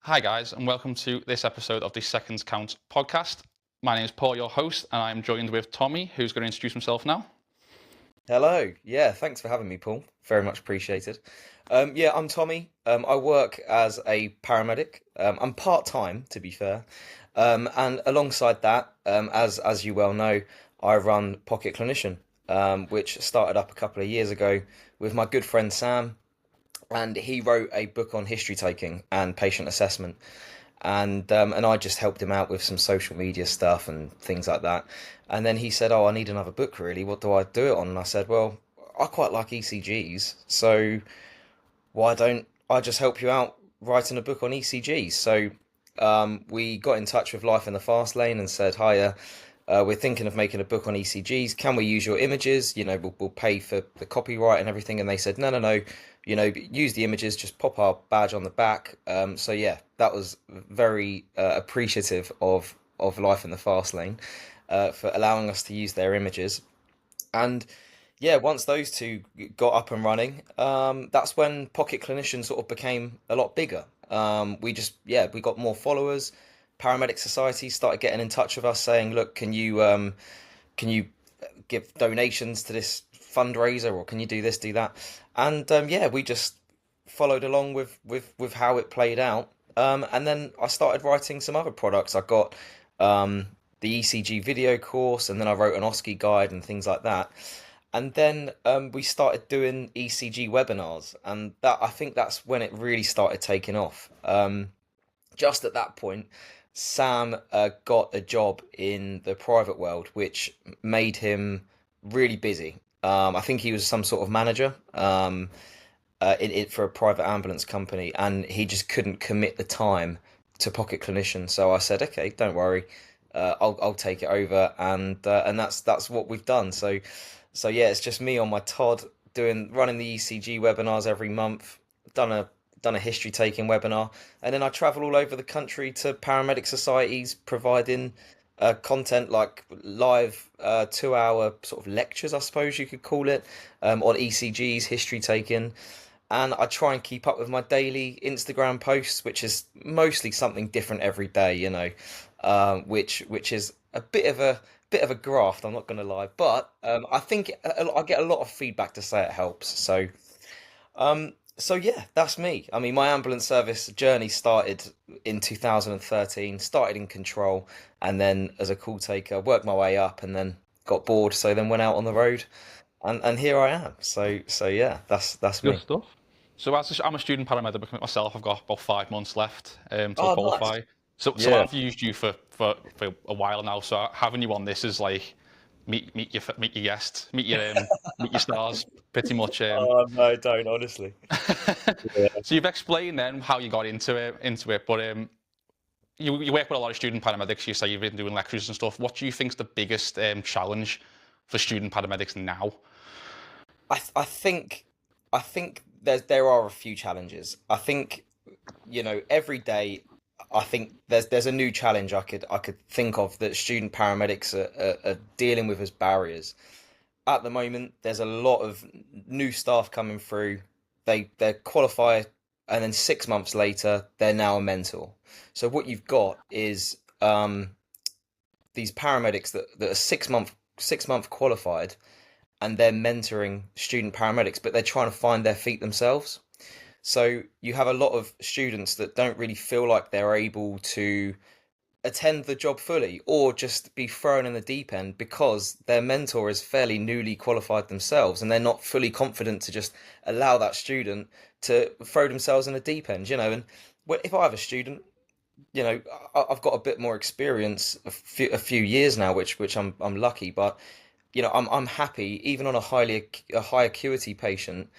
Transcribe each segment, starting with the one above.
Hi, guys, and welcome to this episode of the Seconds Count podcast. My name is Paul, your host, and I am joined with Tommy, who's going to introduce himself now. Hello. Yeah, thanks for having me, Paul. Very much appreciated. Yeah, I'm Tommy. I work as a paramedic. I'm part-time, to be fair. And alongside that, as you well know, I run Pocket Clinician, which started up a couple of years ago with my good friend Sam, and he wrote a book on history taking and patient assessment, and I just helped him out with some social media stuff and things like that. And then he said, "Oh, I need another book. Really, what do I do it on?" And I said, "Well, I quite like ECGs, so why don't I just help you out writing a book on ECGs?" So we got in touch with Life in the Fast Lane and said, "Hiya, we're thinking of making a book on ECGs. Can we use your images? We'll pay for the copyright and everything." And they said, "No, no, no. Use the images. Just pop our badge on the back." So yeah, that was very appreciative of Life in the Fast Lane for allowing us to use their images. And yeah, once those two got up and running, that's when Pocket Clinician sort of became a lot bigger. We got more followers. Paramedic societies started getting in touch with us saying, "Look, can you give donations to this fundraiser, or can you do this, do that?" And yeah, we just followed along with how it played out. And then I started writing some other products. I got the ECG video course, and then I wrote an OSCE guide and things like that. And then we started doing ECG webinars, and that I think that's when it really started taking off. Just at that point, Sam got a job in the private world, which made him really busy. I think he was some sort of manager for a private ambulance company, and he just couldn't commit the time to Pocket Clinician. So I said, "Okay, don't worry, I'll take it over," and that's what we've done. So yeah, it's just me on my Todd running the ECG webinars every month. Done a done a history taking webinar, and then I travel all over the country to paramedic societies providing content like live 2 hour sort of lectures, I suppose you could call it, on ECGs, history taking. And I try and keep up with my daily Instagram posts, which is mostly something different every day, which is a bit of a graft. I'm not going to lie, but I think I get a lot of feedback to say it helps. So yeah, that's me. I mean, my ambulance service journey started in 2013, started in control, and then as a call taker, worked my way up, and then got bored, so then went out on the road, and here I am. So yeah, that's Good me. stuff. So, I'm a student paramedic myself. I've got about 5 months left till Oh, nice. qualify. So Yeah. I've used you for a while now. So having you on this is like meet your guest, meet your stars, pretty much. Oh no, don't honestly. Yeah. So you've explained then how you got into it, but you work with a lot of student paramedics. You say you've been doing lectures and stuff. What do you think's the biggest challenge for student paramedics now? I think there are a few challenges. I think every day I think there's a new challenge I could think of that student paramedics are dealing with as barriers. At the moment, there's a lot of new staff coming through. They qualify, and then 6 months later, they're now a mentor. So what you've got is these paramedics that are 6-month qualified, and they're mentoring student paramedics, but they're trying to find their feet themselves. So you have a lot of students that don't really feel like they're able to attend the job fully, or just be thrown in the deep end because their mentor is fairly newly qualified themselves, and they're not fully confident to just allow that student to throw themselves in the deep end. And if I have a student, I've got a bit more experience, a few years now, which I'm lucky, but I'm happy even on a high acuity patient.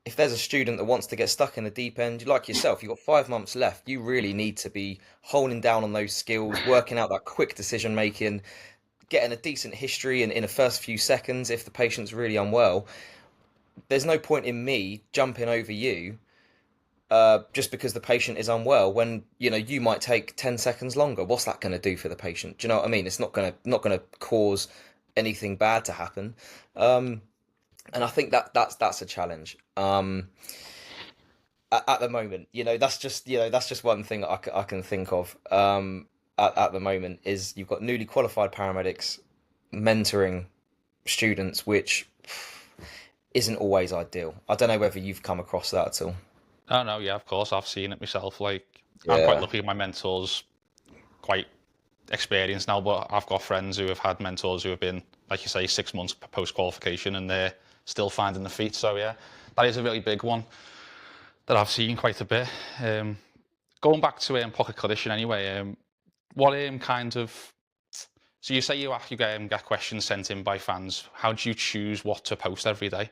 If there's a student that wants to get stuck in the deep end, like yourself, you've got 5 months left. You really need to be honing down on those skills, working out that quick decision making, getting a decent history in the first few seconds if the patient's really unwell. There's no point in me jumping over you just because the patient is unwell when you might take 10 seconds longer. What's that going to do for the patient? Do you know what I mean? It's not going to cause anything bad to happen. And I think that's a challenge. at the moment. That's just one thing I can think of. At the moment is you've got newly qualified paramedics mentoring students, which isn't always ideal. I don't know whether you've come across that at all. Oh no, yeah, of course, I've seen it myself. Like, I'm quite Yeah. lucky. My mentor's quite experienced now, but I've got friends who have had mentors who have been, like you say, 6 months post qualification, and they're still finding the feet. So yeah, that is a really big one that I've seen quite a bit. Going back to Pocket Clinician anyway, what kind of so you say you get questions sent in by fans. How do you choose what to post every day?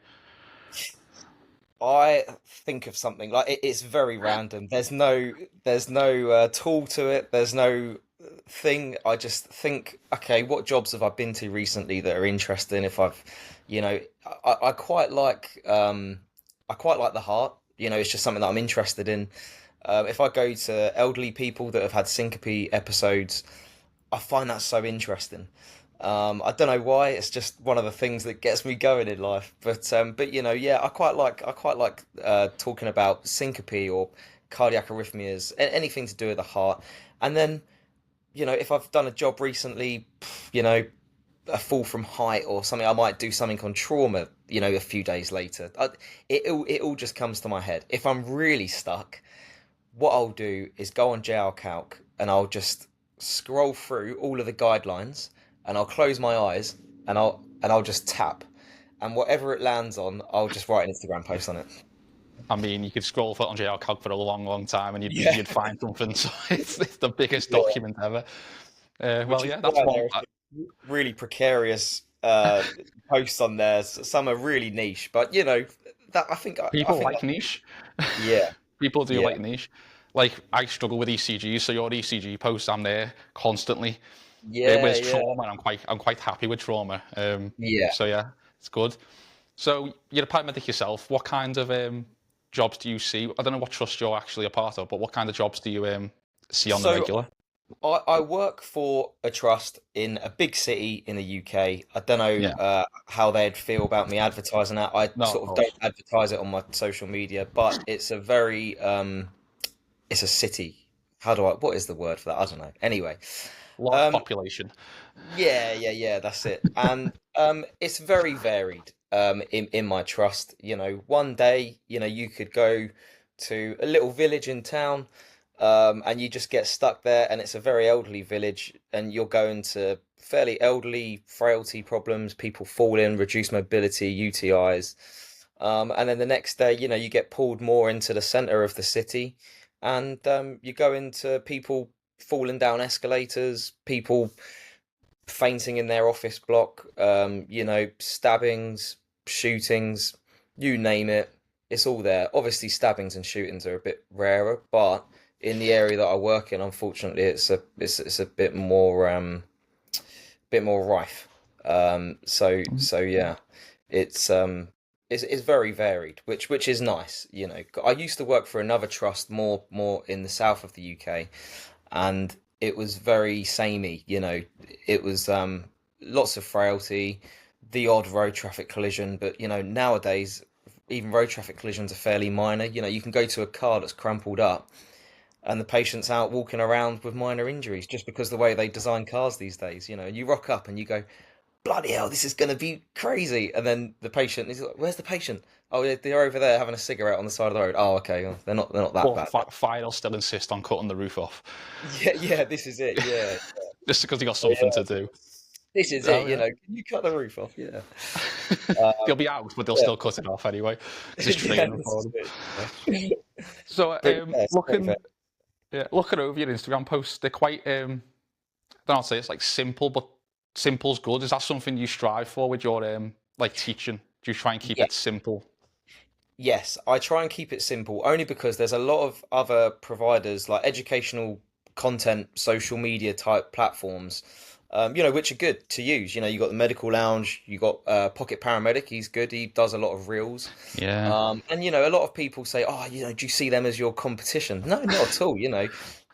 I think of something like it's very random. There's no tool to it. There's no thing. I just think, okay, what jobs have I been to recently that are interesting? If I've, you know, I I quite like the heart. It's just something that I'm interested in. If I go to elderly people that have had syncope episodes, I find that so interesting. I don't know why. It's just one of the things that gets me going in life. But yeah, I quite like talking about syncope or cardiac arrhythmias, anything to do with the heart. And then if I've done a job recently, a fall from height or something, I might do something on trauma. A few days later, it all just comes to my head. If I'm really stuck, what I'll do is go on JR Calc and I'll just scroll through all of the guidelines and I'll close my eyes and I'll just tap, and whatever it lands on, I'll just write an Instagram post on it. I mean, you could scroll for on JR Calc for a long, long time, and Yeah, you'd find something. So it's the biggest yeah. document ever. Which Well, is yeah, that's why one. there are some really precarious posts on there. Some are really niche, but that I People think like that, niche. yeah, People do yeah, like niche. Like, I struggle with ECGs, so your ECG posts, I'm there constantly. yeah, With yeah, trauma, and I'm quite happy with trauma. yeah. So yeah, it's good. So you're a paramedic yourself. What kind of jobs do you see? I don't know what trust you're actually a part of, but what kind of jobs do you see on the So regular? I work for a trust in a big city in the UK. I don't know Yeah. how they'd feel about me advertising that. I No, of sort of don't course. advertise it on my social media, but it's a very it's a city. What is the word for that? I don't know. Anyway, Large um, population. yeah, that's it. And it's very varied in my trust. One day, you could go to a little village in town, and you just get stuck there, and it's a very elderly village, and you're going to fairly elderly frailty problems, people falling, reduced mobility, UTIs. And then the next day, you get pulled more into the center of the city, and you go into people falling down escalators, people fainting in their office block, stabbings, shootings, you name it, it's all there. Obviously, stabbings and shootings are a bit rarer, but in the area that I work in, unfortunately, it's a bit more rife. So yeah, it's it's very varied, which is nice. I used to work for another trust more in the south of the UK, and it was very samey. It was lots of frailty, the odd road traffic collision, but nowadays even road traffic collisions are fairly minor. You can go to a car that's crumpled up and the patient's out walking around with minor injuries just because the way they design cars these days. And you rock up and you go, bloody hell, this is going to be crazy. And then the patient is like, where's the patient? Oh, they're over there having a cigarette on the side of the road. Oh, okay, well, they're not that But bad. fire will still insist on cutting the roof off Yeah, this is it. Yeah. just because he got something Yeah. to do. This is Oh it, yeah. can you cut the roof off? Yeah. Um, They'll be out, but they'll yeah, still cut it off anyway. This is yeah, training this for is them. it. So But yeah, it's very looking fair. yeah, looking over your Instagram posts, they're quite I don't know how to say it's like simple, but simple's good. Is that something you strive for with your like teaching? Do you try and keep Yeah, it simple? yes, I try and keep it simple only because there's a lot of other providers like educational content, social media type platforms, which are good to use. You got the Medical Lounge, you got Pocket Paramedic. He's good. He does a lot of reels. Yeah. And a lot of people say, "Oh, do you see them as your competition?" No, not at all.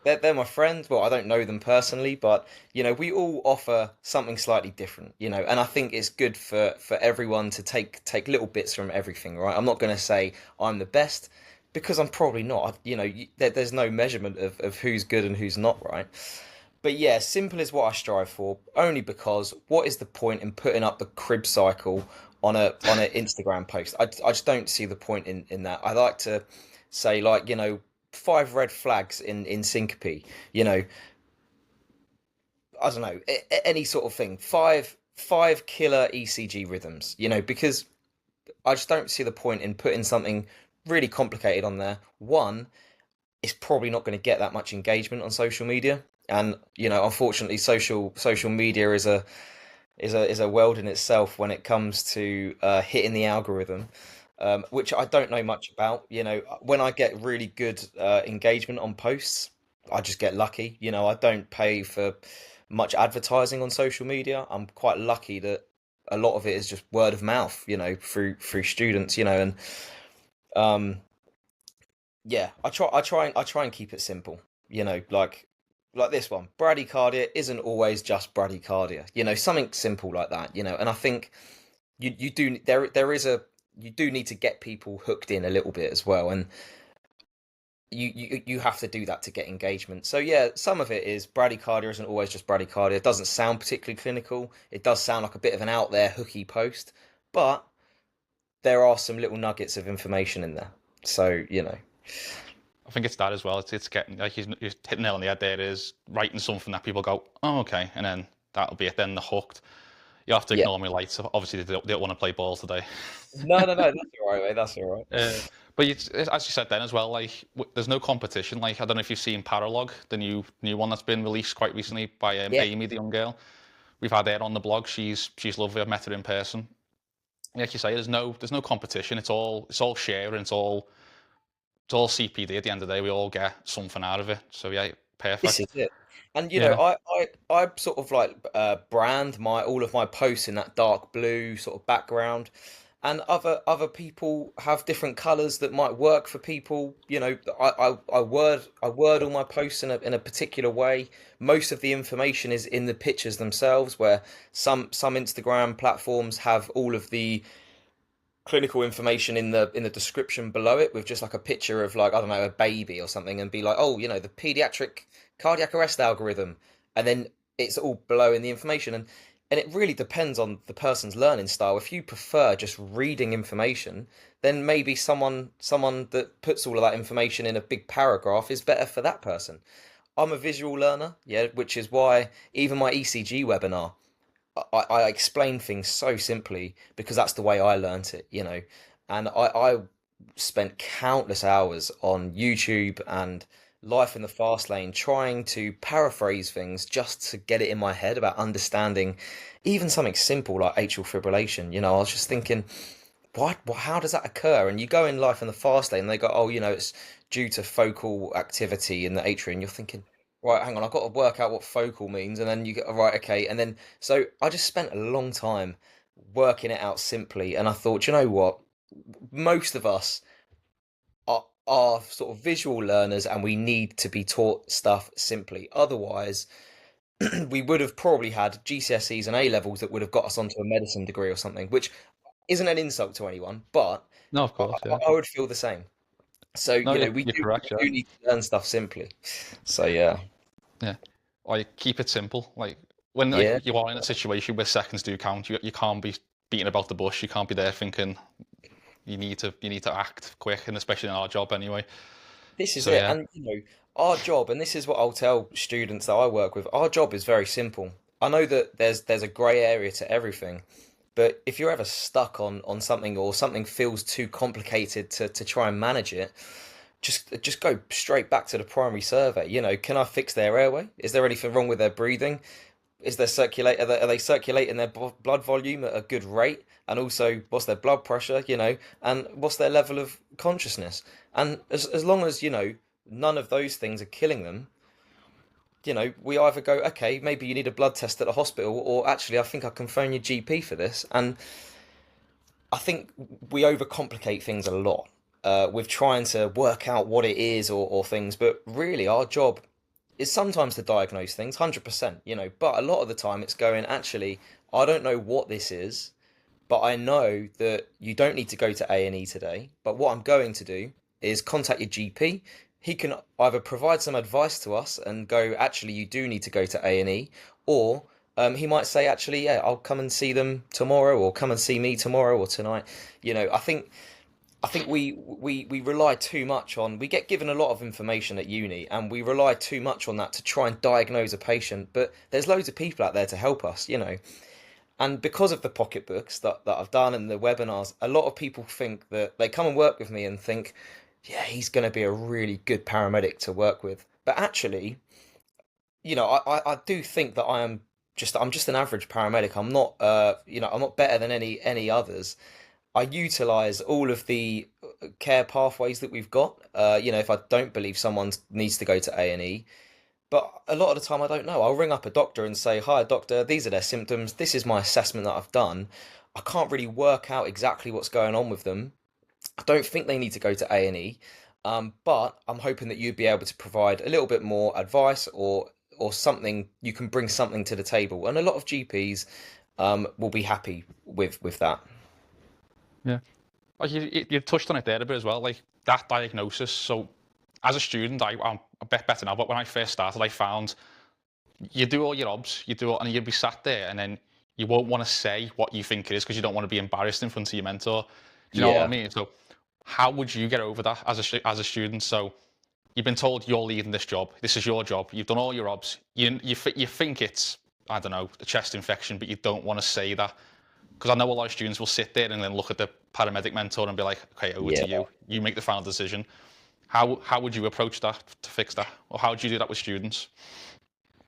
They're my friends. Well, I don't know them personally, but we all offer something slightly different. And I think it's good for everyone to take little bits from everything, right? I'm not going to say I'm the best because I'm probably not. There's no measurement of who's good and who's not, right? But yeah, simple is what I strive for. Only because what is the point in putting up the crib cycle on an Instagram post? I just don't see the point in that. I like to say like five red flags in syncope. You know, I don't know any sort of thing. Five killer ECG rhythms. Because I just don't see the point in putting something really complicated on there. One, it's probably not going to get that much engagement on social media, and unfortunately, social media is a world in itself when it comes to hitting the algorithm, which I don't know much about. When I get really good engagement on posts, I just get lucky. I don't pay for much advertising on social media. I'm quite lucky that a lot of it is just word of mouth, through students, and um, yeah, I try and keep it simple, like this one. Bradycardia isn't always just bradycardia, something simple like that, and I think you do there is a you do need to get people hooked in a little bit as well, and you have to do that to get engagement. So yeah, some of it is bradycardia isn't always just bradycardia. It doesn't sound particularly clinical. It does sound like a bit of an out there hooky post, but there are some little nuggets of information in there. So, I think it's that as well. It's getting like you hit the nail on the head. There it is writing something that people go, oh okay, and then that'll be it. Then they're hooked. You have to yeah. ignore my lights. Obviously, they don't want to play ball today. No, no, no, that's all right, mate. That's all right. But as you said then as well, like there's no competition. Like I don't know if you've seen Paralog, the new one that's been released quite recently by Yeah, Amy, the young girl. We've had her on the blog. She's lovely. I've met her in person. Like you say, there's no competition. It's all sharing. It's all CPD. At the end of the day, we all get something out of it. So yeah, this is perfect. it. And Yeah. I sort of like brand my all of my posts in that dark blue sort of background, and other people have different colors that might work for people. I word all my posts in a particular way. Most of the information is in the pictures themselves, where some Instagram platforms have all of the clinical information in the description below it with just like a picture of, like, I don't know, a baby or something, and be like, oh, the pediatric cardiac arrest algorithm, and then it's all below in the information. And it really depends on the person's learning style. If you prefer just reading information, then maybe someone that puts all of that information in a big paragraph is better for that person. I'm a visual learner, yeah, which is why even my ECG webinar, I explain things so simply because that's the way I learnt it. And I spent countless hours on YouTube and Life in the Fast Lane trying to paraphrase things just to get it in my head about understanding even something simple like atrial fibrillation. I was just thinking, what? How does that occur? And you go in Life in the Fast Lane, and they go, oh, it's due to focal activity in the atria, and you're thinking, right, hang on, I've got to work out what focal means, and then you go, right, okay, and then so I just spent a long time working it out simply, and I thought, you know what, most of us are sort of visual learners, and we need to be taught stuff simply. Otherwise, we would have probably had GCSEs and A levels that would have got us onto a medicine degree or something, which isn't an insult to anyone, but No, of I, course, yeah. I would feel the same. So, No, you're, we you're do correct, yeah. we do need to learn stuff simply. So yeah, Yeah. Like keep it simple. Like when yeah, you are in a situation where seconds do count, you can't be beating about the bush. You can't be there thinking you need to act quick, and especially in our job anyway. this is So it. yeah, And our job, and this is what I'll tell students that I work with. Our job is very simple. I know that there's a grey area to everything, but if you're ever stuck on something, or something feels too complicated to try and manage it, just go straight back to the primary survey. Can I fix their airway? Is there anything wrong with their breathing? Is their circulate are they circulating their blood volume at a good rate? And also, what's their blood pressure? And what's their level of consciousness? And as long as none of those things are killing them, we either go, okay, maybe you need a blood test at the hospital, or actually I think I can phone your GP for this. And I think we overcomplicate things a lot with trying to work out what it is, or things, but really our job is sometimes to diagnose things, 100%, but a lot of the time it's going, actually, I don't know what this is, but I know that you don't need to go to A&E today, but what I'm going to do is contact your GP. He can either provide some advice to us and go, actually, you do need to go to A&E, or he might say, actually, yeah, I'll come and see them tomorrow, or come and see me tomorrow or tonight. I think we rely too much on, we get given a lot of information at uni, and we rely too much on that to try and diagnose a patient. But there's loads of people out there to help us. And because of the pocket books that I've done and the webinars, a lot of people think that they come and work with me and think, yeah, he's going to be a really good paramedic to work with. But actually, I do think that I'm just an average paramedic. I'm not better than any others. I utilize all of the care pathways that we've got. If I don't believe someone needs to go to A&E, but a lot of the time I don't know. I'll ring up a doctor and say, "Hi, doctor. These are their symptoms. This is my assessment that I've done." I can't really work out exactly what's going on with them. I don't think they need to go to A&E, but I'm hoping that you'd be able to provide a little bit more advice or something. You can bring something to the table, and a lot of GPs will be happy with that. Yeah. Like you touched on it there a bit as well, like that diagnosis. So as a student, I'm a bit better now, but when I first started, I found you do all your obs, you do it, and you'd be sat there, and then you won't want to say what you think it is because you don't want to be embarrassed in front of your mentor. Do you know what I Yeah, mean? So how would you get over that as a student? So you've been told you're leading this job. This is your job. You've done all your obs. You think it's, I don't know, a chest infection, but you don't want to say that because I know a lot of students will sit there and then look at the paramedic mentor and be like, okay, over yeah. to you. You make the final decision. How would you approach that to fix that, or how would you do that with students?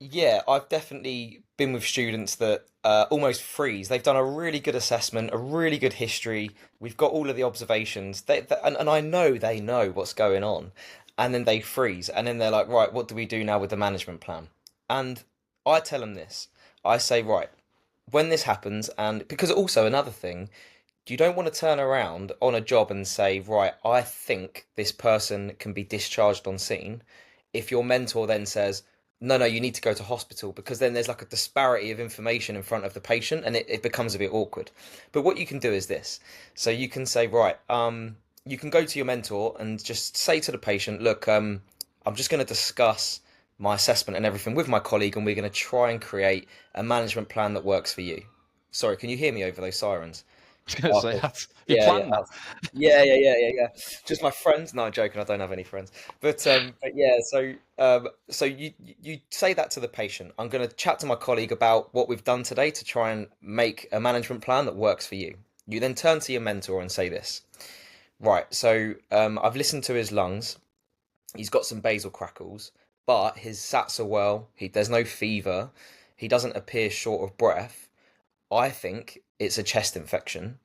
Yeah, I've definitely been with students that almost freeze. They've done a really good assessment, a really good history. We've got all of the observations. And I know they know what's going on. And then they freeze. And then they're like, right, what do we do now with the management plan? And I tell them this. I say, right, when this happens, and because also another thing, you don't want to turn around on a job and say, right, I think this person can be discharged on scene. If your mentor then says, no, no, you need to go to hospital, because then there's like a disparity of information in front of the patient, and it becomes a bit awkward. But what you can do is this. So you can say, right, you can go to your mentor and just say to the patient, look, I'm just going to discuss my assessment and everything with my colleague, and we're going to try and create a management plan that works for you. Sorry, can you hear me over those sirens? Oh, So cool. you Yeah, yeah, planned that. yeah. Just my friends. No, I'm joking. I don't have any friends. But yeah. So you say that to the patient. I'm going to chat to my colleague about what we've done today to try and make a management plan that works for you. You then turn to your mentor and say this. Right. So I've listened to his lungs. He's got some basal crackles, but his SATs are well. There's no fever. He doesn't appear short of breath. I think it's a chest infection.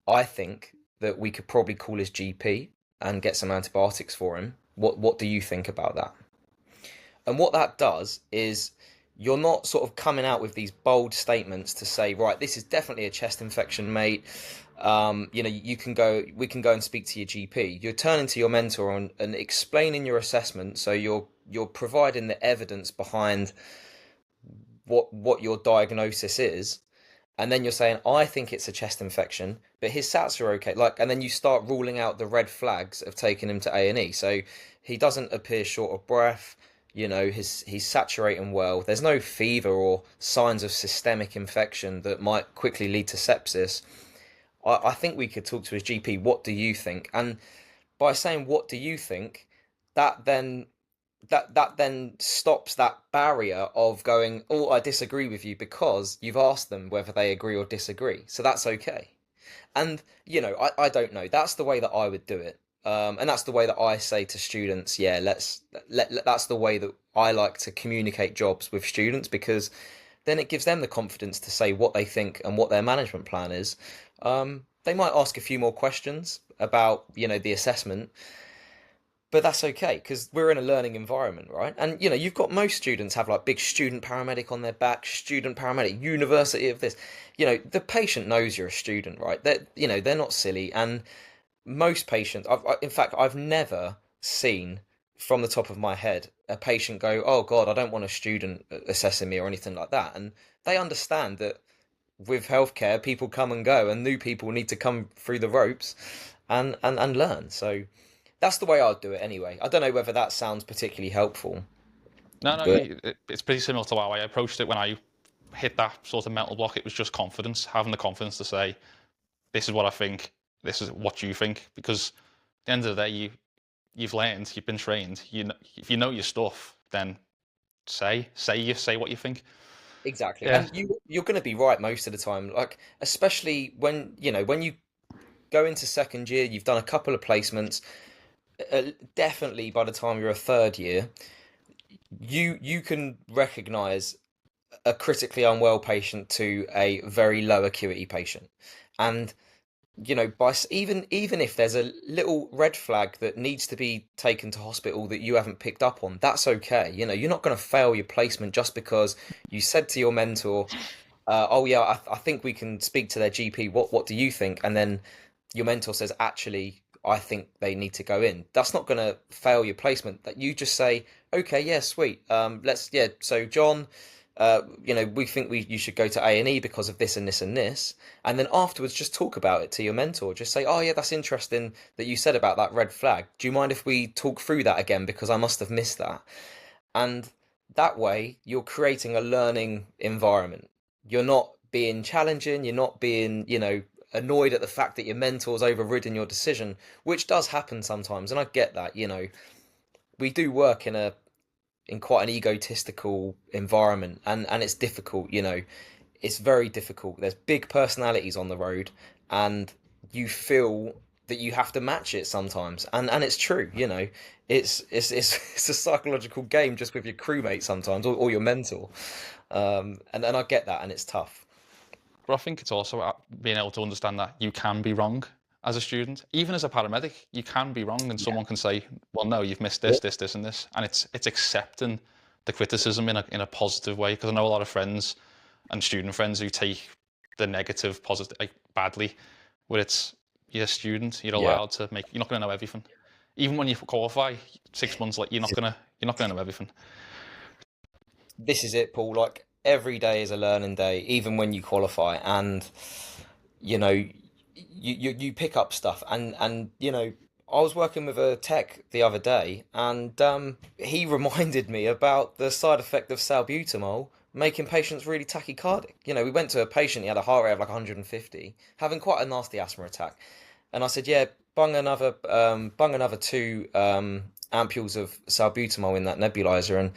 I think that we could probably call his GP and get some antibiotics for him. What do you think about that? And what that does is you're not sort of coming out with these bold statements to say, right, this is definitely a chest infection, mate. We can go and speak to your GP. You're turning to your mentor and explaining your assessment. So you're providing the evidence behind what your diagnosis is, and then you're saying, I think it's a chest infection, but his SATs are okay. And then you start ruling out the red flags of taking him to A&E. So he doesn't appear short of breath. He's saturating well. There's no fever or signs of systemic infection that might quickly lead to sepsis. I think we could talk to his GP. What do you think? And by saying, what do you think, that then that then stops that barrier of going, oh, I disagree with you, because you've asked them whether they agree or disagree. So that's okay. And I don't know. That's the way that I would do it. And that's the way that I say to students, yeah, that's the way that I like to communicate jobs with students, because then it gives them the confidence to say what they think and what their management plan is. They might ask a few more questions about, the assessment, but that's okay, because we're in a learning environment, right? And you've got, most students have like big student paramedic on their back, student paramedic, university of this. The patient knows you're a student, right? They're not silly. And most patients, in fact, I've never seen, from the top of my head, a patient go, oh God, I don't want a student assessing me or anything like that. And they understand that with healthcare, people come and go, and new people need to come through the ropes and learn. So That's the way I'd do it anyway. I don't know whether that sounds particularly helpful, No, no, but it's pretty similar to how I approached it when I hit that sort of mental block. It was just confidence, having the confidence to say, this is what I think, this is what you think. Because at the end of the day, you've learned, you've been trained. If you know your stuff, then say what you think. exactly. Yeah, And you're going to be right most of the time. Like especially when, when you go into second year, you've done a couple of placements. Definitely by the time you're a third year, you can recognize a critically unwell patient to a very low acuity patient. And even if there's a little red flag that needs to be taken to hospital that you haven't picked up on, that's okay. You're not going to fail your placement just because you said to your mentor, "Oh yeah, I think we can speak to their GP. What do you think?" And then your mentor says, "Actually, I think they need to go in." That's not going to fail your placement. That you just say, "Okay, yeah, sweet. Let's yeah." So John, we think you should go to A&E because of this and this and this, and then afterwards just talk about it to your mentor. Just say, "Oh yeah, that's interesting that you said about that red flag. Do you mind if we talk through that again because I must have missed that?" And that way, you're creating a learning environment. You're not being challenging. You're not being, annoyed at the fact that your mentor's overridden your decision, which does happen sometimes. And I get that. We do work in quite an egotistical environment, and it's difficult. It's very difficult. There's big personalities on the road, and you feel that you have to match it sometimes, and it's true. It's a psychological game just with your crewmate sometimes, or your mentor, and I get that, and it's tough. but I think it's also being able to understand that you can be wrong as a student, even as a paramedic. You can be wrong, and Yeah. someone can say, "Well, no, you've missed Yeah. this, and this," and it's accepting the criticism in a positive way. Because I know a lot of friends and student friends who take the negative positive like badly, where it's you're a student, you're Yeah. allowed to make. You're not going to know everything. Even when you qualify 6 months later, you're not gonna know everything. This is it, Paul. Like every day is a learning day, even when you qualify, and you know, you pick up stuff, and I was working with a tech the other day, and he reminded me about the side effect of salbutamol making patients really tachycardic. We went to a patient, he had a heart rate of like 150, having quite a nasty asthma attack, and I said, "Yeah, bung another two ampules of salbutamol in that nebulizer,"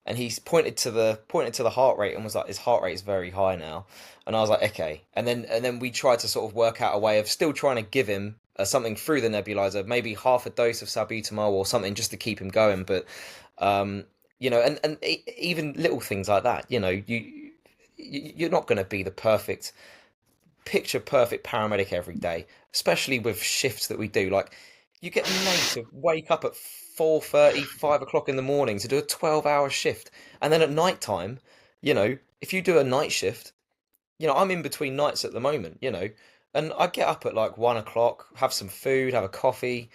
and he's pointed to the heart rate and was like, his heart rate is very high now, and I was like, okay, and then we tried to sort of work out a way of still trying to give him something through the nebulizer, maybe half a dose of salbutamol or something just to keep him going, but um, and even little things like that, you're not going to be the picture perfect paramedic every day, especially with shifts that we do. Like you get made to wake up at 4:30, 5 o'clock in the morning to do a 12-hour shift. And then at night time, if you do a night shift, I'm in between nights at the moment, and I get up at like 1 o'clock, have some food, have a coffee.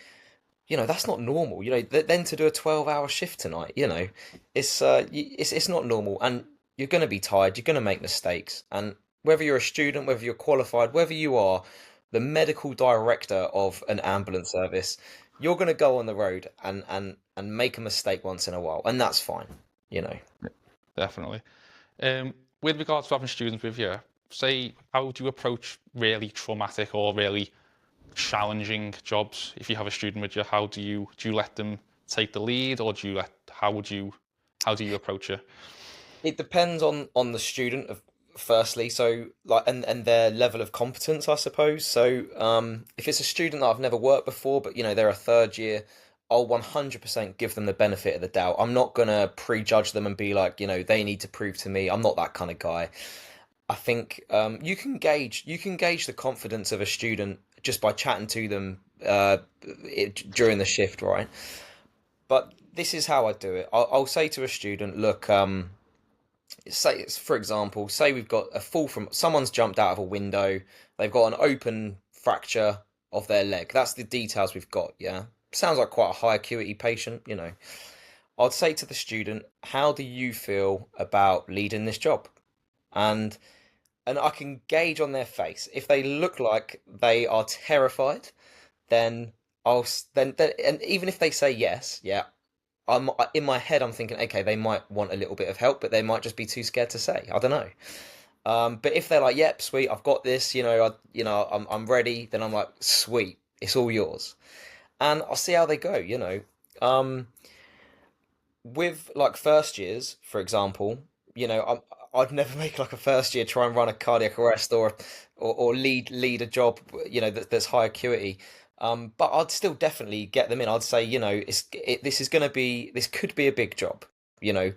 That's not normal. Then to do a 12-hour shift tonight, it's not normal, and you're going to be tired. You're going to make mistakes, and whether you're a student, whether you're qualified, whether you are the medical director of an ambulance service, you're going to go on the road and make a mistake once in a while, and that's fine. You know. Definitely. With regards to having students with you, say, how do you approach really traumatic or really challenging jobs? If you have a student with you, how do you let them take the lead, or how do you approach it? It depends on the student of firstly, so like and their level of competence, I suppose. So if it's a student that I've never worked before, but they're a third year, I'll 100% give them the benefit of the doubt. I'm not gonna prejudge them and be like, they need to prove to me. I'm not that kind of guy. I think you can gauge the confidence of a student just by chatting to them during the shift, right? But this is how I do it. I'll say to a student, look, say for example, say we've got a fall from someone's jumped out of a window, they've got an open fracture of their leg. That's the details we've got, yeah. Sounds like quite a high acuity patient. I'd say to the student, how do you feel about leading this job? And and I can gauge on their face if they look like they are terrified, then then and even if they say yes, yeah, I'm in my head I'm thinking, okay, they might want a little bit of help, but they might just be too scared to say. I don't know. But if they're like, "Yep, sweet, I've got this," I'm ready, then I'm like, "Sweet, it's all yours," and I'll see how they go. Um, with like first years, for example, I'd never make like a first year try and run a cardiac arrest or lead a job, that's high acuity. But I'd still definitely get them in. I'd say, this could be a big job. You know,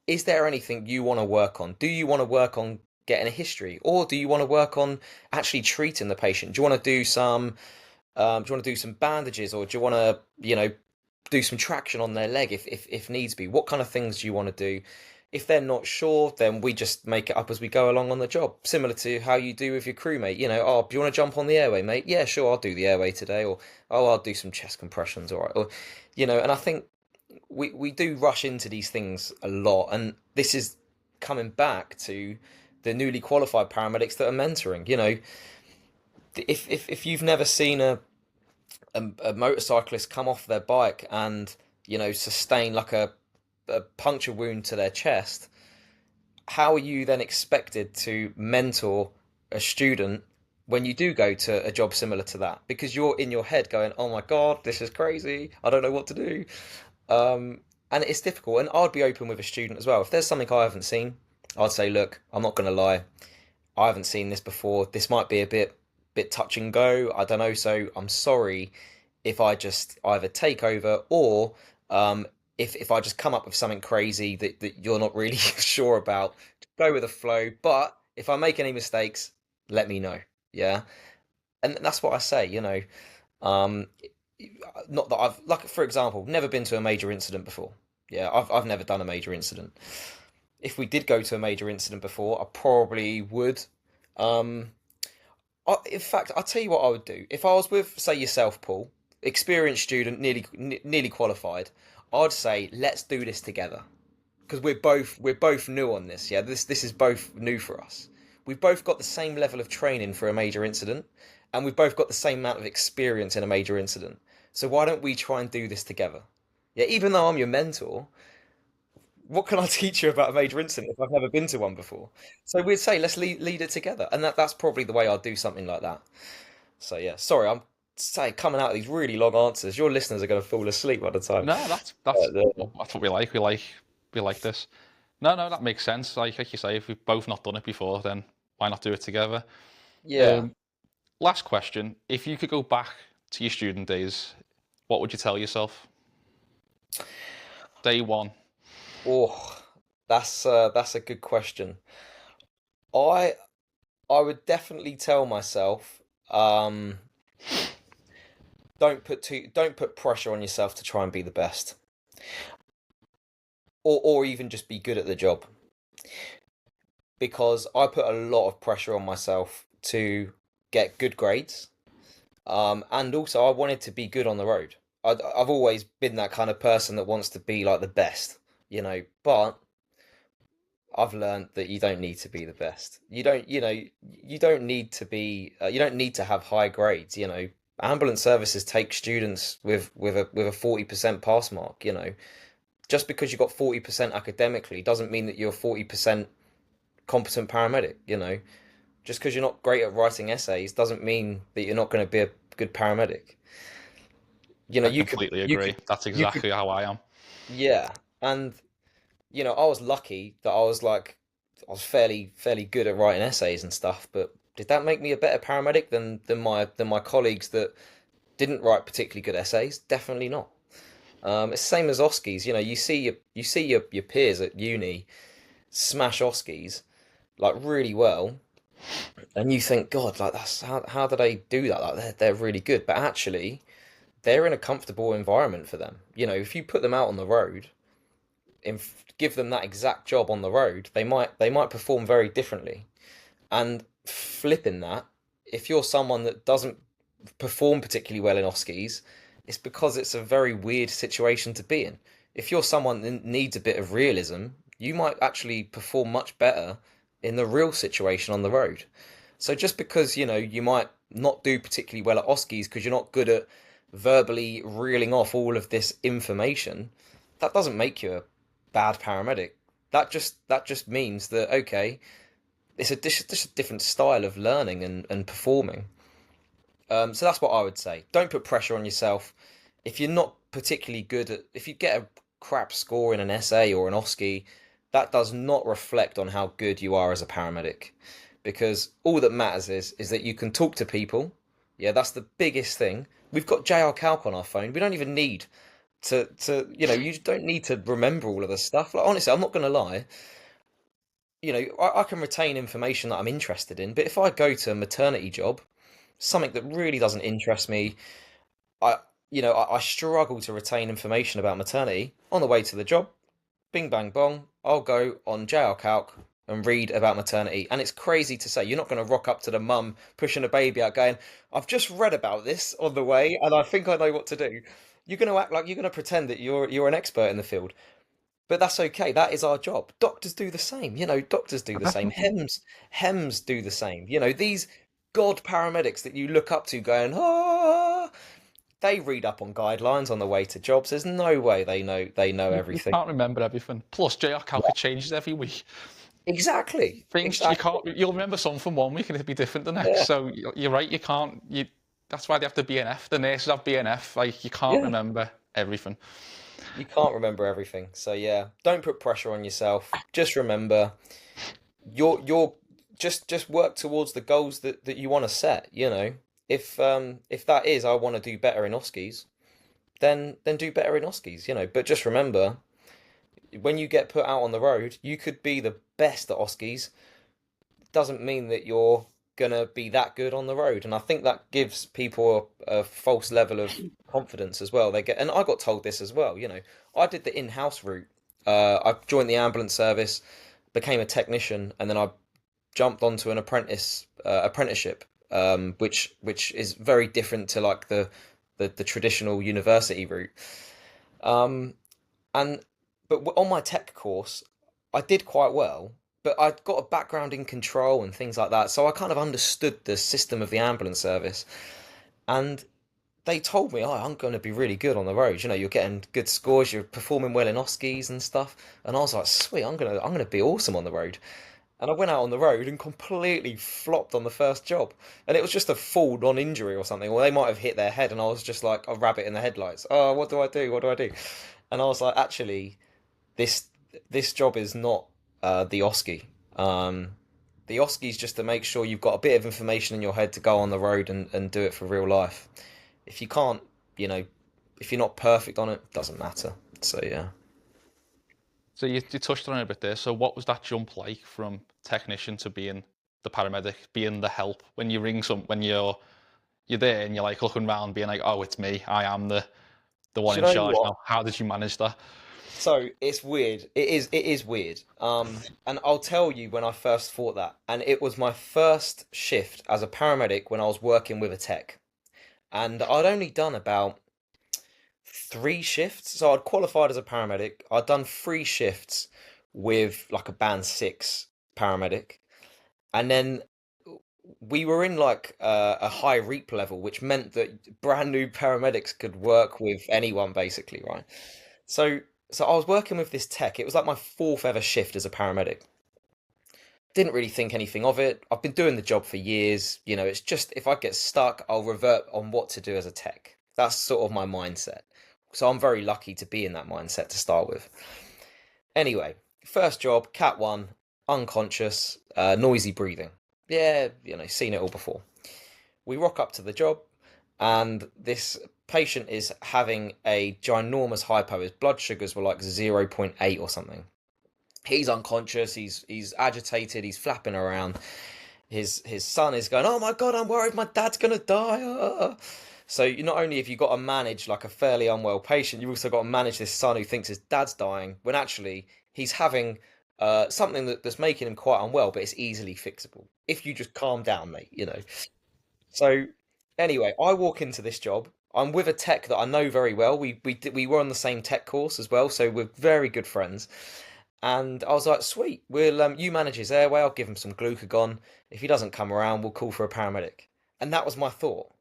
is there anything you want to work on? Do you want to work on getting a history, or do you want to work on actually treating the patient? Do you want to do some bandages, or do you want to, do some traction on their leg if needs be? What kind of things do you want to do? If they're not sure, then we just make it up as we go along on the job, similar to how you do with your crewmate. Oh, do you want to jump on the airway, mate? Yeah, sure, I'll do the airway today, or oh, I'll do some chest compressions, all right, or and I think we do rush into these things a lot, and this is coming back to the newly qualified paramedics that are mentoring. If you've never seen a motorcyclist come off their bike and sustain like a puncture wound to their chest, how are you then expected to mentor a student when you do go to a job similar to that? Because you're in your head going, "Oh my God, this is crazy. I don't know what to do." And it's difficult. And I'd be open with a student as well. If there's something I haven't seen, I'd say, "Look, I'm not going to lie. I haven't seen this before. This might be a bit touch and go. I don't know. So I'm sorry if I just either take over, or if I just come up with something crazy that you're not really sure about. Go with the flow. But if I make any mistakes, let me know." Yeah. And that's what I say, Um, not that I've, like, for example, never been to a major incident before. Yeah, I've never done a major incident. If we did go to a major incident before, I probably would. Um, in fact, I'll tell you what I would do. If I was with, say, yourself, Paul, experienced student, nearly qualified, I'd say let's do this together, because we're both new on this. Yeah, this is both new for us. We've both got the same level of training for a major incident, and we've both got the same amount of experience in a major incident. So why don't we try and do this together? Yeah, even though I'm your mentor, what can I teach you about a major incident if I've never been to one before? So we'd say let's lead it together, and that's probably the way I'd do something like that. So yeah, sorry, I'm say coming out of these really long answers. Your listeners are going to fall asleep by the time. No, that's what we like. We like this. No, no, that makes sense. Like you say, if we've both not done it before, then why not do it together? Yeah. Um, Last question: if you could go back to your student days, what would you tell yourself? Day one. Oh, that's a good question. I I would definitely tell myself, don't put pressure on yourself to try and be the best, or even just be good at the job. Because I put a lot of pressure on myself to get good grades, and also I wanted to be good on the road. I've always been that kind of person that wants to be like the best, But I've learned that you don't need to be the best. You don't need to be. You don't need to have high grades. Ambulance services take students with a 40% pass mark. Just because you got 40% academically doesn't mean that you're 40% competent paramedic. Just because you're not great at writing essays doesn't mean that you're not going to be a good paramedic. I You could completely you could agree. That's you could exactly how I am. yeah, and I was lucky that I was fairly good at writing essays and stuff, but did that make me a better paramedic than my colleagues that didn't write particularly good essays? Definitely not. It's the same as OSCEs. You see your peers at uni smash OSCEs like really well, and you think, God, like that's how do they do that? Like they're really good, but actually they're in a comfortable environment for them. If you put them out on the road and give them that exact job on the road, they might perform very differently. And flipping that, if you're someone that doesn't perform particularly well in OSCEs, it's because it's a very weird situation to be in. If you're someone that needs a bit of realism, you might actually perform much better in the real situation on the road. So just because you might not do particularly well at OSCEs because you're not good at verbally reeling off all of this information, that doesn't make you a bad paramedic. That just means that okay, it's just a different style of learning and performing. So that's what I would say. Don't put pressure on yourself. If you're not particularly good at, if you get a crap score in an essay or an OSCE, that does not reflect on how good you are as a paramedic. Because all that matters is that you can talk to people. Yeah, that's the biggest thing. We've got JR Calc on our phone. We don't even need you don't need to remember all of this stuff. Like honestly, I'm not going to lie. I can retain information that I'm interested in, but if I go to a maternity job, something that really doesn't interest me, I I struggle to retain information about maternity on the way to the job. Bing bang bong, I'll go on JR Calc and read about maternity. And it's crazy to say you're not going to rock up to the mum pushing a baby out going, I've just read about this on the way and I think I know what to do. You're going to act like you're going to pretend that you're an expert in the field. But that's okay. That is our job. Doctors do the same. Doctors do the same. Definitely. Hems do the same. These god paramedics that you look up to going, they read up on guidelines on the way to jobs. There's no way they know You everything. can't remember everything. Plus, JR Calc changes every week. Exactly. Things you Exactly. can't. You'll remember some from one week and it'll be different the next. Yeah. So you're right. You can't. That's why they have the BNF. The nurses have BNF. Like you can't Yeah. remember everything. You can't remember everything. So yeah, don't put pressure on yourself. Just remember you're just work towards the goals that you want to set. If that is I want to do better in OSCEs, then do better in OSCEs. But just remember, when you get put out on the road, you could be the best at OSCEs. Doesn't mean that you're gonna be that good on the road. And I think that gives people a false level of confidence as well. And I got told this as well. I did the in-house route. I joined the ambulance service, became a technician, and then I jumped onto an apprenticeship, which is very different to like the traditional university route. Um, and but on my tech course, I did quite well, but I'd got a background in control and things like that, so I kind of understood the system of the ambulance service. And they told me, "Oh, I'm going to be really good on the road. You're getting good scores, you're performing well in OSCEs and stuff." And I was like, "Sweet, I'm gonna be awesome on the road." And I went out on the road and completely flopped on the first job. And it was just a full non-injury or something. Or they might have hit their head, and I was just like a rabbit in the headlights. Oh, what do I do? What do I do? And I was like, actually, this this job is not the OSCE. The OSCE is just to make sure you've got a bit of information in your head to go on the road and do it for real life. If you can't, you know, if you're not perfect on it, doesn't matter. So yeah. So you touched on it a bit there. So what was that jump like from technician to being the paramedic, being the help when you ring when you're there and you're like looking around, being like, oh, it's me. I am the one Do you in know charge what? now. How did you manage that? So it's weird. It is weird. And I'll tell you when I first thought that. And it was my first shift as a paramedic when I was working with a tech. And I'd only done about 3 shifts. So I'd qualified as a paramedic. I'd done 3 shifts with like a band 6 paramedic. And then we were in like a high reap level, which meant that brand new paramedics could work with anyone basically, right? So so I was working with this tech. It was like my fourth ever shift as a paramedic. Didn't really think anything of it. I've been doing the job for years. It's just if I get stuck, I'll revert on what to do as a tech. That's sort of my mindset. So I'm very lucky to be in that mindset to start with. Anyway, first job, Cat 1, unconscious, noisy breathing. Yeah, seen it all before. We rock up to the job, and this patient is having a ginormous hypo. His blood sugars were like zero point 0.8 or something. He's unconscious. He's agitated. He's flapping around. His son is going, "Oh my God, I'm worried. My dad's gonna die." So you not only have you got to manage like a fairly unwell patient, you've also got to manage this son who thinks his dad's dying when actually he's having something that's making him quite unwell, but it's easily fixable if you just calm down, mate. So anyway, I walk into this job. I'm with a tech that I know very well. We were on the same tech course as well, so we're very good friends. And I was like, "Sweet, we'll you manage his airway. I'll give him some glucagon. If he doesn't come around, we'll call for a paramedic." And that was my thought.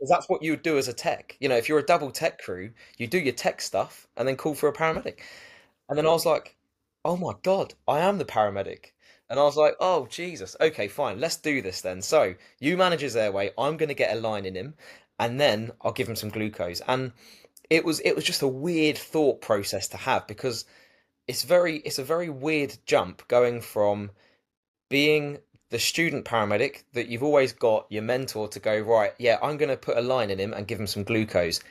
Because that's what you would do as a tech. You know, if you're a double tech crew, you do your tech stuff and then call for a paramedic. And then I was like, oh my God, I am the paramedic. And I was like, oh Jesus, okay, fine, let's do this then. So you manage his airway, I'm gonna get a line in him, and then I'll give him some glucose. And it was just a weird thought process to have because it's a very weird jump going from being the student paramedic that you've always got your mentor to go, right, yeah, I'm gonna put a line in him and give him some glucose.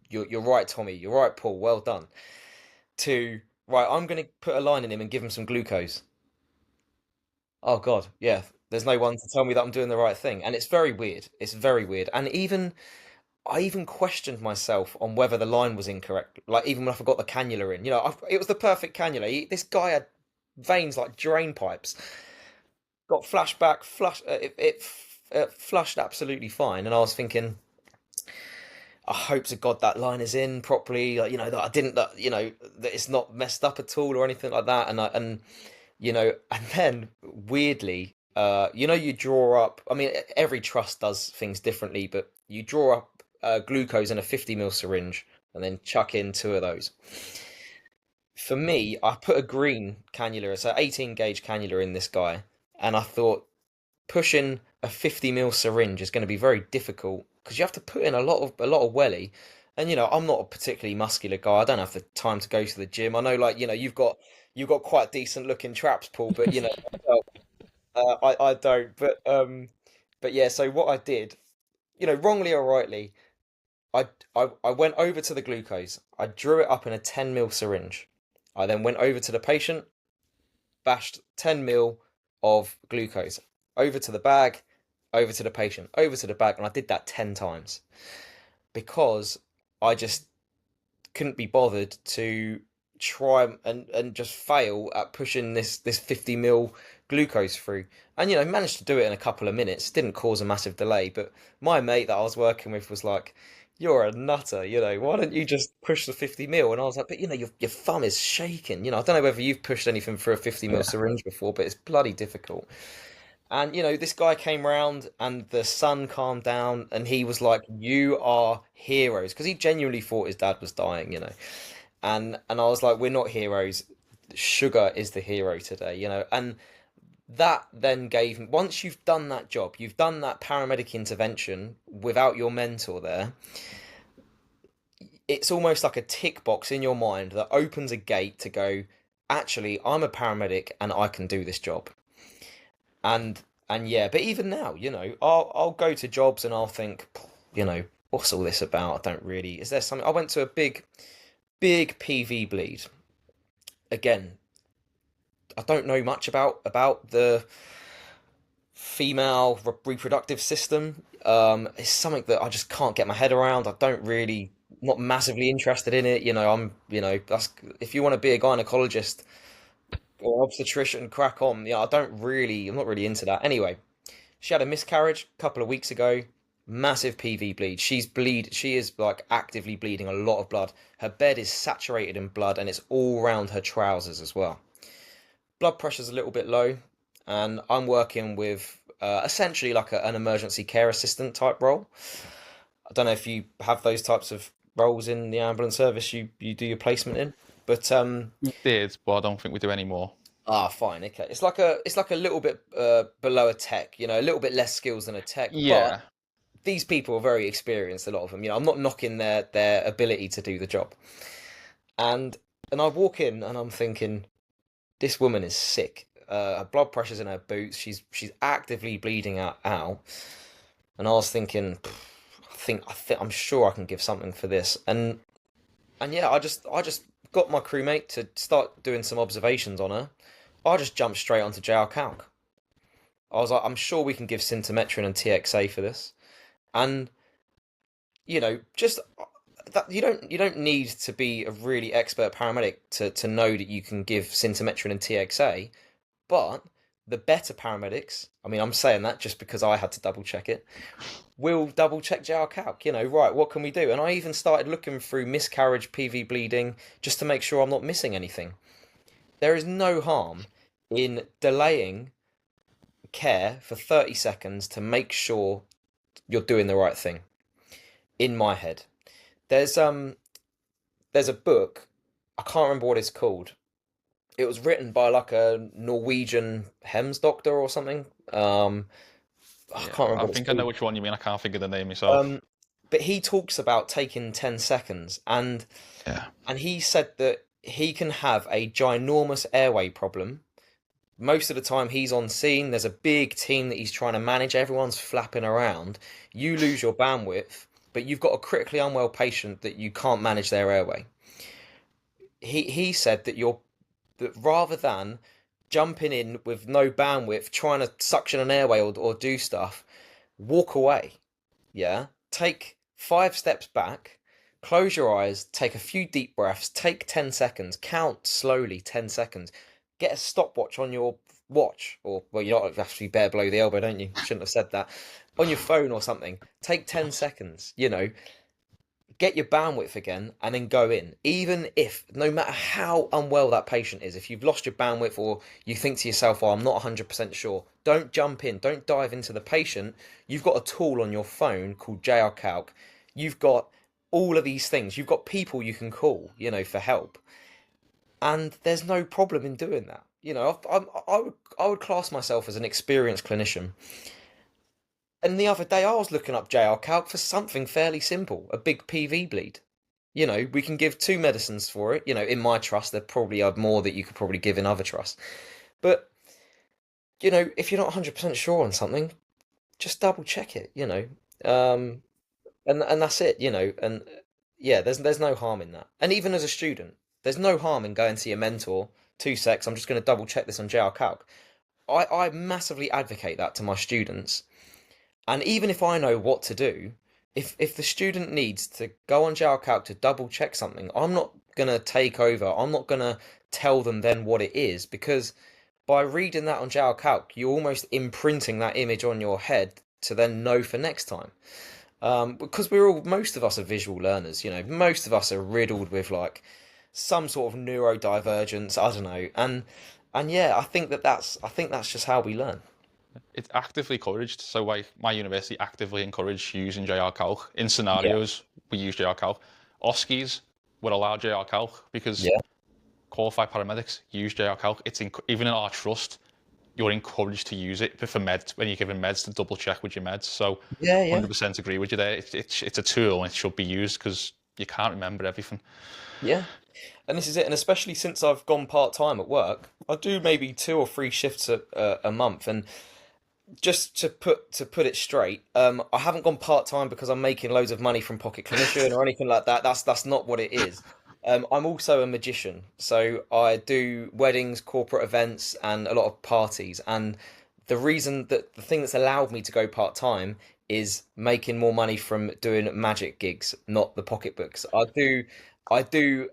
You're right, Tommy, you're right, Paul, well done. To right, I'm gonna put a line in him and give him some glucose. Oh God, yeah. There's no one to tell me that I'm doing the right thing, and it's very weird. It's very weird, and even I even questioned myself on whether the line was incorrect. Like even when I forgot the cannula in, it was the perfect cannula. This guy had veins like drain pipes. Got flashback, flushed absolutely fine, and I was thinking, I hope to God that line is in properly. Like, that I didn't, that it's not messed up at all or anything like that. And then weirdly, you draw up. I mean, every trust does things differently, but you draw up glucose in a 50 ml syringe and then chuck in two of those. For me, I put a green cannula, it's an 18 gauge cannula in this guy, and I thought pushing a 50 ml syringe is going to be very difficult because you have to put in a lot of welly. And I'm not a particularly muscular guy. I don't have the time to go to the gym. I know, like, you've got quite decent looking traps, Paul, but I don't. But yeah. So what I did, wrongly or rightly, I went over to the glucose. I drew it up in a 10 ml syringe. I then went over to the patient, bashed 10 ml of glucose over to the bag, over to the patient, over to the bag, and I did that 10 times because I just couldn't be bothered to try and just fail at pushing this 50 ml glucose through. And managed to do it in a couple of minutes. Didn't cause a massive delay, but my mate that I was working with was like, "You're a nutter, why don't you just push the 50 ml?" And I was like, "But your thumb is shaking. I don't know whether you've pushed anything through a 50 ml Yeah. syringe before, but it's bloody difficult." And this guy came round and the sun calmed down and he was like, "You are heroes," because he genuinely thought his dad was dying. And I was like, "We're not heroes. Sugar is the hero today." And that then gave me, once you've done that job, you've done that paramedic intervention without your mentor there, it's almost like a tick box in your mind that opens a gate to go, actually, I'm a paramedic and I can do this job. And yeah, but even now, I'll go to jobs and I'll think, what's all this about? I don't really. Is there something? I went to a big PV bleed. Again, I don't know much about the female reproductive system. It's something that I just can't get my head around. I don't really, not massively interested in it. That's if you want to be a gynecologist or obstetrician, crack on. Yeah, I'm not really into that. Anyway, she had a miscarriage a couple of weeks ago. Massive PV bleed. She is like actively bleeding a lot of blood. Her bed is saturated in blood and it's all around her trousers as well. Blood pressure's a little bit low, and I'm working with essentially like an emergency care assistant type role. I don't know if you have those types of roles in the ambulance service you do your placement in, but We did, but I don't think we do anymore. fine, okay. It's like a little bit below a tech, a little bit less skills than a tech, but Yeah. these people are very experienced, a lot of them. I'm not knocking their ability to do the job. And and I walk in and I'm thinking, this woman is sick. Her blood pressure's in her boots. She's actively bleeding out. And I was thinking, I'm sure I can give something for this. And yeah, I just got my crewmate to start doing some observations on her. I just jumped straight onto JR Calc. I was like, I'm sure we can give Sintometrin and TXA for this. And just that you don't need to be a really expert paramedic to know that you can give Sintometrin and TXA, but the better paramedics, I mean, I'm saying that just because I had to double check it, will double check JR Calc, right, what can we do? And I even started looking through miscarriage PV bleeding just to make sure I'm not missing anything. There is no harm in delaying care for 30 seconds to make sure you're doing the right thing. in my head. There's um there's a book, I can't remember what it's called. It was written by like a Norwegian Hems doctor or something. I Yeah, can't remember I what it's think I know called. which one you mean. I can't think of the name myself. Um, but he talks about taking 10 seconds, Yeah. and he said that he can have a ginormous airway problem. Most of the time he's on scene, there's a big team that he's trying to manage, everyone's flapping around. You lose your bandwidth, but you've got a critically unwell patient that you can't manage their airway. He said that rather than jumping in with no bandwidth, trying to suction an airway or do stuff, walk away. Yeah. Take 5 steps back, close your eyes, take a few deep breaths, take 10 seconds, count slowly 10 seconds. Get a stopwatch on your watch, or, well, you don't have to be bare below the elbow, don't you? Shouldn't have said that. On your phone or something. Take 10 seconds, get your bandwidth again and then go in. Even if, no matter how unwell that patient is, if you've lost your bandwidth or you think to yourself, oh, I'm not 100% sure, don't jump in, don't dive into the patient. You've got a tool on your phone called JR Calc. You've got all of these things. You've got people you can call, for help. And there's no problem in doing that. I would class myself as an experienced clinician. And the other day I was looking up JR Calc for something fairly simple, a big PV bleed. We can give two medicines for it. In my trust, there probably are more that you could probably give in other trusts. But, if you're not 100% sure on something, just double check it, Um, and that's it, and yeah, there's no harm in that. And even as a student, there's no harm in going to your mentor, 2 secs, I'm just going to double check this on JR Calc. I massively advocate that to my students. And even if I know what to do, if the student needs to go on JalCalc to double check something, I'm not gonna take over. I'm not gonna tell them then what it is, because by reading that on JalCalc, you're almost imprinting that image on your head to then know for next time. Because most of us are visual learners, most of us are riddled with like some sort of neurodivergence. I don't know, and yeah, I think that's just how we learn. It's actively encouraged. So my university actively encourage using JR Calc. In Yeah, scenarios, we use JR Calc. OSCEs would allow JR Calc because yeah, qualified paramedics use JR Calc. Even in our trust, you're encouraged to use it for meds when you're giving meds to double check with your meds. So yeah, yeah. 100% agree with you there. It's a tool and it should be used because you can't remember everything. Yeah. And this is it. And especially since I've gone part time at work, I do maybe 2 or 3 shifts a month. And just to put it straight, I haven't gone part time because I'm making loads of money from Pocket Clinician or anything like that. That's not what it is. I'm also a magician, so I do weddings, corporate events, and a lot of parties. And the thing that's allowed me to go part time is making more money from doing magic gigs, not the pocketbooks. I do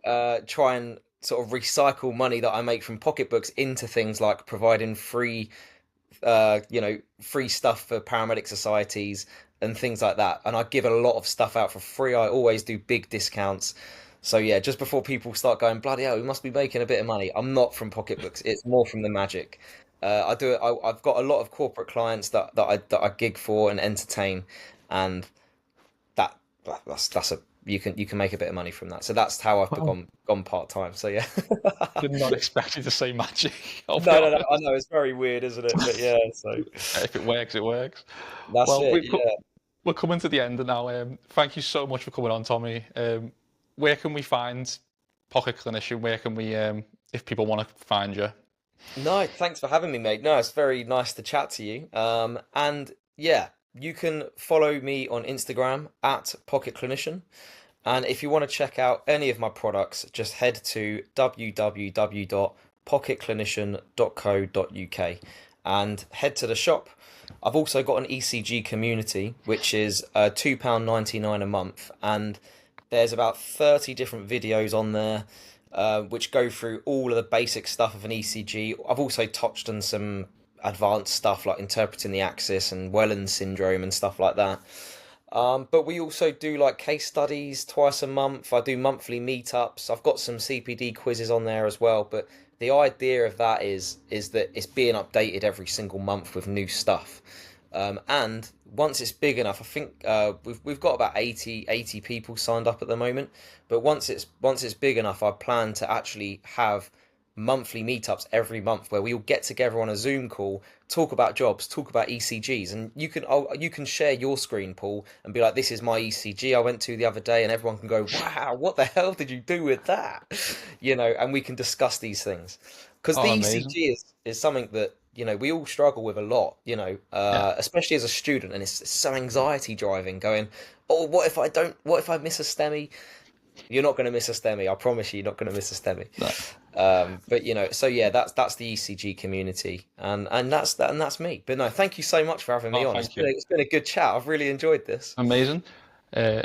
try and sort of recycle money that I make from pocketbooks into things like providing free stuff for paramedic societies and things like that. And I give a lot of stuff out for free. I always do big discounts. So yeah, just before people start going, bloody hell, we must be making a bit of money. I'm not from pocketbooks. It's more from the magic. I do it. I've got a lot of corporate clients that I gig for and entertain, and that that's a you can make a bit of money from that. So that's how I've Wow. become gone part time. So yeah. Did not expect you to say magic. I'll be No, no, no. I honest. know it's very weird, isn't it? But yeah, so If it works, it works. that's Well, it. Yeah. we're coming to the end now. Thank you so much for coming on, Tommy. Where can we find Pocket Clinician? Where can we, if people want to find you? No, thanks for having me, mate. No, it's very nice to chat to you. And yeah, you can follow me on Instagram at Pocket Clinician. And if you want to check out any of my products, just head to www.pocketclinician.co.uk and head to the shop. I've also got an ECG community, which is £2.99 a month, and there's about 30 different videos on there, which go through all of the basic stuff of an ECG. I've also touched on some advanced stuff like interpreting the axis and Welland syndrome and stuff like that. But we also do like case studies twice a month. I do monthly meetups. I've got some CPD quizzes on there as well. But the idea of that is that it's being updated every single month with new stuff. And once it's big enough, I think we've got about 80 people signed up at the moment. But once it's big enough, I plan to actually have monthly meetups every month where we all get together on a Zoom call, talk about jobs, talk about ECGs, and you can share your screen, Paul, and be like, "This is my ECG I went to the other day," and everyone can go, "Wow, what the hell did you do with that?" And we can discuss these things because the Oh, amazing. ECG is something that we all struggle with a lot, Yeah. especially as a student, and it's so anxiety driving. Going, "Oh, what if I don't? What if I miss a STEMI?" You're not going to miss a STEMI. I promise you, you're not going to miss a STEMI. No. But so yeah, that's the ECG community, and that's me. But no, thank you so much for having me Oh, on. thank you. It's been a good chat. I've really enjoyed this. Amazing. Uh,